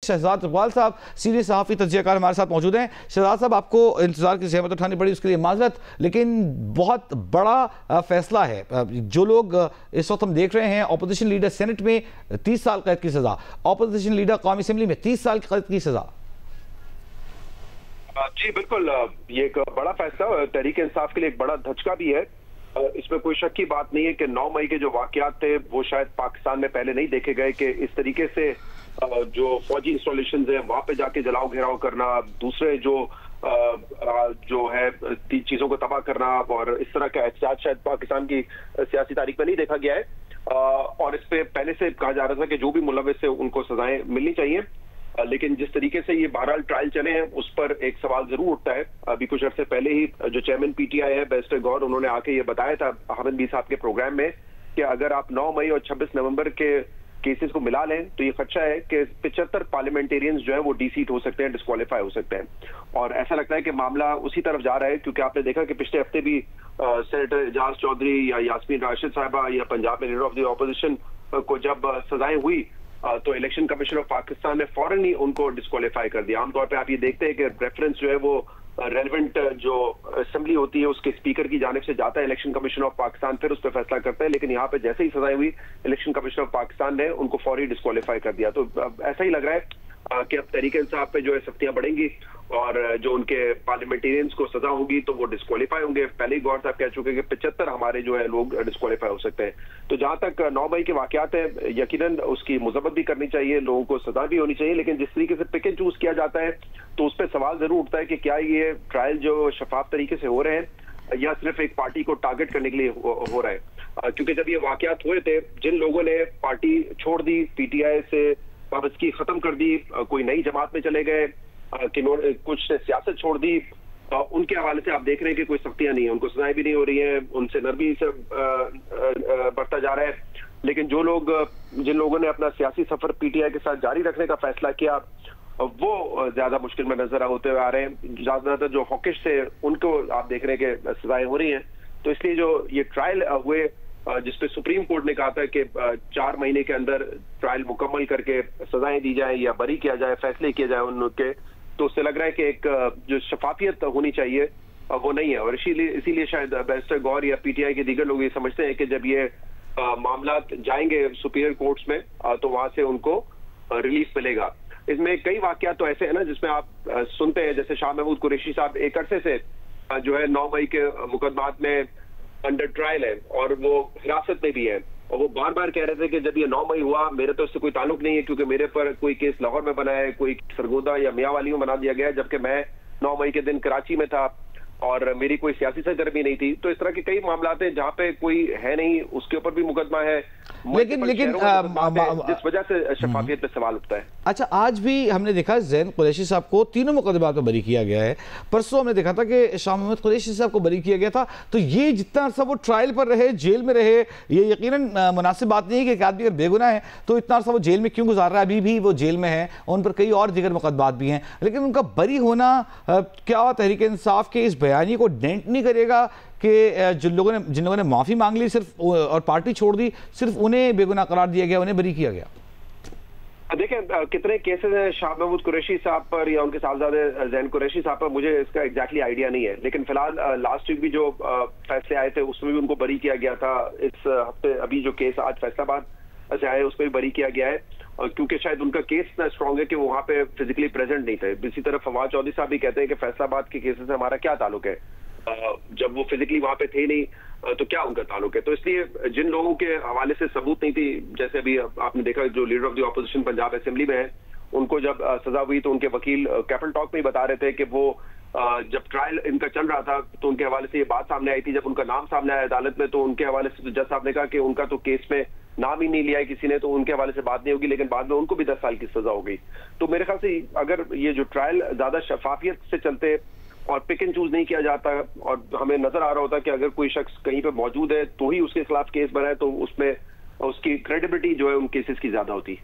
शहजाद इकबाल साहब सीनियर सहाफ़ी तज्ज़ियाकार हमारे साथ मौजूद हैं। शहजाद साहब, आपको इंतजार की ज़हमत उठानी पड़ी, उसके लिए माजरत, लेकिन बहुत बड़ा फैसला है। जो लोग इस वक्त हम देख रहे हैं, अपोजिशन लीडर सेनेट में 30 साल कैद की सजा, अपोजिशन लीडर कौमी असेंबली में 30 साल कैद की सजा। जी बिल्कुल, ये एक बड़ा फैसला तहरीक इंसाफ के लिए एक बड़ा धचका भी है। इसमें कोई शक की बात नहीं है कि 9 मई के जो वाकयात थे वो शायद पाकिस्तान में पहले नहीं देखे गए, कि इस तरीके से जो फौजी इंस्टॉलेशन है वहां पे जाके जलाओ घेराव करना, दूसरे जो है चीजों को तबाह करना, और इस तरह का एहतियात शायद पाकिस्तान की सियासी तारीख में नहीं देखा गया है। और इस पे पहले से कहा जा रहा था कि जो भी मुलविस है उनको सजाएं मिलनी चाहिए, लेकिन जिस तरीके से ये बहरहाल ट्रायल चले हैं उस पर एक सवाल जरूर उठता है। अभी कुछ अर्से पहले ही जो चेयरमैन पीटीआई है बैरिस्टर गौर, उन्होंने आके ये बताया था अहमद बी साहब के प्रोग्राम में कि अगर आप 9 मई और 26 नवंबर के केसेस को मिला लें तो ये खदशा है कि 75 पार्लियामेंटेरियंस जो है वो डीसीट हो सकते हैं, डिस्क्वालीफाई हो सकते हैं। और ऐसा लगता है कि मामला उसी तरफ जा रहा है, क्योंकि आपने देखा कि पिछले हफ्ते भी सेनेटर एजाज चौधरी या यास्मीन राशिद साहिबा या पंजाब में लीडर ऑफ द ऑपोजिशन को जब सजाएं हुई तो इलेक्शन कमीशन ऑफ पाकिस्तान ने फौरन ही उनको डिस्क्वालीफाई कर दिया। आमतौर पे आप ये देखते हैं कि रेफरेंस जो है वो रेलेवेंट जो असेंबली होती है उसके स्पीकर की जानिब से जाता है इलेक्शन कमीशन ऑफ पाकिस्तान, फिर उस पर फैसला करता है। लेकिन यहाँ पे जैसे ही सजाएं हुई इलेक्शन कमीशन ऑफ पाकिस्तान ने उनको फौरी डिस्क्वालीफाई कर दिया। तो ऐसा ही लग रहा है कि अब तहरीक इंसाफ पे जो है सख्तियां बढ़ेंगी और जो उनके पार्लियामेंटेरियंस को सजा होगी तो वो डिस्क्वालीफाई होंगे। पहले ही गौर साहब कह चुके हैं कि 75 हमारे जो है लोग डिस्क्वालीफाई हो सकते हैं। तो जहां तक 9 मई के वाकयात है, यकीनन उसकी मजम्मत भी करनी चाहिए, लोगों को सजा भी होनी चाहिए, लेकिन जिस तरीके से पिक एंड चूज किया जाता है तो उस पर सवाल जरूर उठता है कि क्या ये ट्रायल जो शफाफ तरीके से हो रहे हैं या सिर्फ एक पार्टी को टारगेट करने के लिए हो रहा है। क्योंकि जब ये वाकयात हुए थे, जिन लोगों ने पार्टी छोड़ दी, पीटीआई से वाबस्तगी खत्म कर दी, कोई नई जमात में चले गए, कुछ ने सियासत छोड़ दी, उनके हवाले से आप देख रहे हैं कि कोई सख्तियां नहीं है, उनको सजाएं भी नहीं हो रही हैं, उनसे नरमी से बढ़ता जा रहा है। लेकिन जिन लोगों ने अपना सियासी सफर पीटीआई के साथ जारी रखने का फैसला किया वो ज्यादा मुश्किल में नजर होते हुए आ रहे हैं। ज्यादातर जो हॉकिश थे उनको आप देख रहे हैं कि सजाएं हो रही हैं। तो इसलिए जो ये ट्रायल हुए जिसपे सुप्रीम कोर्ट ने कहा था कि 4 महीने के अंदर ट्रायल मुकम्मल करके सजाएं दी जाए या बरी किया जाए, फैसले किए जाए उनके, तो उससे लग रहा है कि एक जो शफाफियत होनी चाहिए वो नहीं है। और इसीलिए शायद बैरिस्टर गौर या पीटीआई के दीगर लोग ये समझते हैं कि जब ये मामला जाएंगे सुपीरियर कोर्ट्स में तो वहां से उनको रिलीफ मिलेगा। इसमें कई वाकयात तो ऐसे है ना जिसमें आप सुनते हैं, जैसे शाह महमूद कुरैशी साहब एक अरसे से जो है 9 मई के मुकदमात में अंडर ट्रायल है और वो हिरासत में भी है, और वो बार बार कह रहे थे कि जब ये 9 मई हुआ मेरे तो इससे कोई ताल्लुक नहीं है, क्योंकि मेरे पर कोई केस लाहौर में बना है, कोई सरगोदा या मियांवाली में बना दिया गया है, जबकि मैं 9 मई के दिन कराची में था और मेरी कोई सियासी सरगर्मी नहीं थी। तो इस तरह के कई मामला हैं जहाँ पे कोई है नहीं, उसके ऊपर भी मुकदमा है, लेकिन जिस वजह से शफाफियत पे सवाल उठता है। अच्छा, आज भी हमने देखा ज़ैन कुरैशी साहब को तीनों मुकदमात में बरी किया गया है। परसों हमने देखा था कि शाह महमूद कुरैशी साहब को बरी किया गया था। तो ये जितना अर्सा वो ट्रायल पर रहे, जेल में रहे, ये यकीनन मुनासिब बात नहीं है कि एक आदमी अगर बेगुनाह है तो इतना अर्सा वो जेल में क्यों गुजार रहा है। अभी भी वो जेल में है, उन पर कई और दीगर मुकदमात भी हैं, लेकिन उनका बरी होना क्या तहरीक इंसाफ के इस बयानी को डेंट नहीं करेगा कि जिन लोगों ने माफी मांग ली सिर्फ और पार्टी छोड़ दी, सिर्फ उन्हें बेगुनाह करार दिया गया, उन्हें बरी किया गया? देखें कितने केसेस हैं शाह महमूद कुरैशी साहब पर या उनके साहबजादे ज़ैन कुरैशी साहब पर, मुझे इसका एग्जैक्टली आइडिया नहीं है। लेकिन फिलहाल लास्ट वीक भी जो फैसले आए थे उसमें भी उनको बरी किया गया था। इस हफ्ते अभी जो केस आज फैसलाबाद से आए उसमें भी बरी किया गया है, क्योंकि शायद उनका केस इतना स्ट्रॉन्ग है कि वो वहाँ पे फिजिकली प्रेजेंट नहीं थे। इसी तरह फवाद चौधरी साहब भी कहते हैं कि फैसलाबाद के केसेस से हमारा क्या ताल्लुक है, जब वो फिजिकली वहां पे थे नहीं तो क्या उनका ताल्लुक है। तो इसलिए जिन लोगों के हवाले से सबूत नहीं थी, जैसे अभी आपने देखा जो leader of the opposition Punjab assembly में है, उनको जब सजा हुई तो उनके वकील कैपिटल टॉक में बता रहे थे कि वो जब ट्रायल इनका चल रहा था तो उनके हवाले से ये बात सामने आई थी, जब उनका नाम सामने आया अदालत में तो उनके हवाले से जज साहब ने कहा कि उनका तो केस में नाम ही नहीं लिया है किसी ने, तो उनके हवाले से बात नहीं होगी, लेकिन बाद में उनको भी 10 साल की सजा हो गई। तो मेरे ख्याल से अगर ये जो ट्रायल ज्यादा शफाफियत से चलते और पिक एंड चूज नहीं किया जाता और हमें नजर आ रहा होता कि अगर कोई शख्स कहीं पे मौजूद है तो ही उसके खिलाफ केस बनाए, तो उसमें उसकी क्रेडिबिलिटी जो है उन केसेस की ज्यादा होती।